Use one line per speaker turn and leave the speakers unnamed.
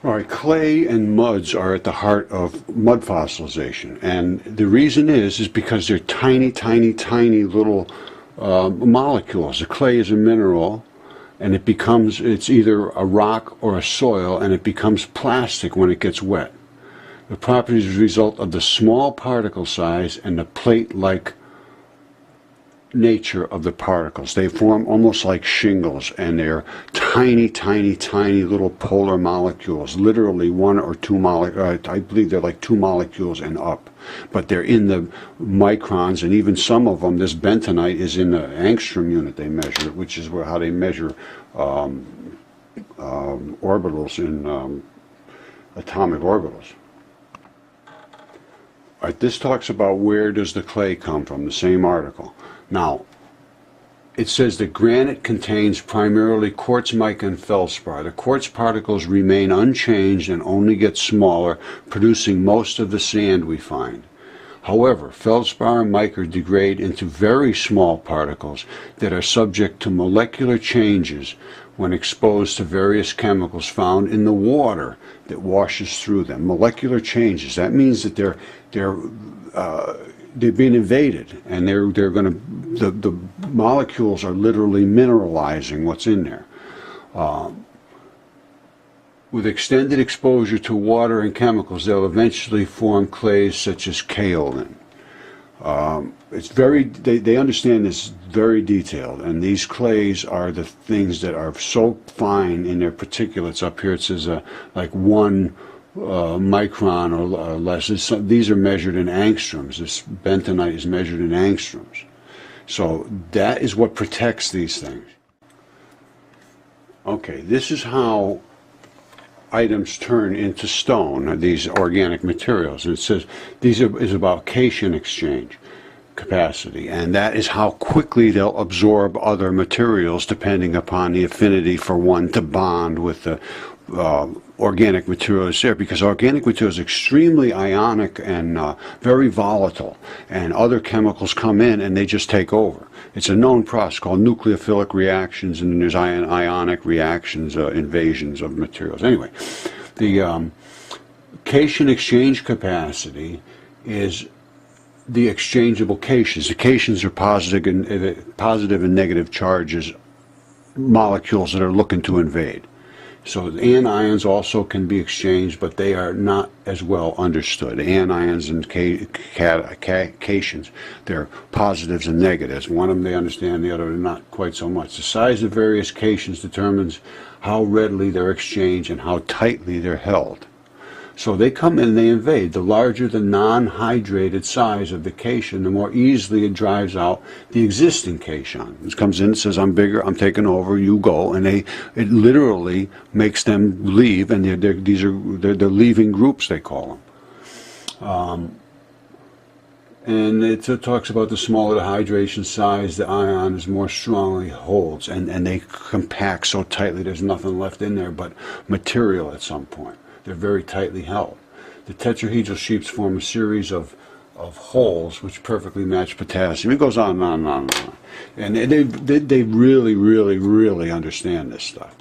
All right, clay and muds are at the heart of mud fossilization, and the reason is because they're tiny, tiny, tiny little molecules. The clay is a mineral, and it's either a rock or a soil, and it becomes plastic when it gets wet. The property is a result of the small particle size and the plate-like nature of the particles. They form almost like shingles, and they're tiny, tiny, tiny little polar molecules, literally one or two molecules. I believe they're like 2 molecules and up, but they're in the microns, and even some of them, this bentonite is in the angstrom unit they measure, which is how they measure orbitals in atomic orbitals. All right, this talks about where does the clay come from, the same article. Now, it says that granite contains primarily quartz, mica, and feldspar. The quartz particles remain unchanged and only get smaller, producing most of the sand we find. However, feldspar and mica degrade into very small particles that are subject to molecular changes when exposed to various chemicals found in the water that washes through them. Molecular changes. That means that they're being invaded, and the molecules are literally mineralizing what's in there. With extended exposure to water and chemicals, they'll eventually form clays such as kaolin. They understand this very detailed, and these clays are the things that are so fine in their particulates. Up here it says like 1 micron or less. These are measured in angstroms. This bentonite is measured in angstroms. So that is what protects these things. Okay, this is how items turn into stone, these organic materials. And it says is about cation exchange capacity, and that is how quickly they'll absorb other materials depending upon the affinity for one to bond with the organic material is there, because organic material is extremely ionic and very volatile, and other chemicals come in and they just take over. It's a known process called nucleophilic reactions, and then there's ionic reactions, invasions of materials. Anyway, the cation exchange capacity is the exchangeable cations. The cations are positive and negative charges, molecules that are looking to invade. So the anions also can be exchanged, but they are not as well understood. Anions and cations, they're positives and negatives. One of them they understand, the other not quite so much. The size of various cations determines how readily they're exchanged and how tightly they're held. So they come in and they invade. The larger the non-hydrated size of the cation, the more easily it drives out the existing cation. It comes in and says, I'm bigger, I'm taking over, you go, and it literally makes them leave, and they're leaving groups, they call them. And it talks about the smaller the hydration size, the ion is more strongly holds, and they compact so tightly there's nothing left in there but material at some point. They're very tightly held. The tetrahedral sheets form a series of holes which perfectly match potassium. It goes on and on and on and on. And they really, really, really understand this stuff.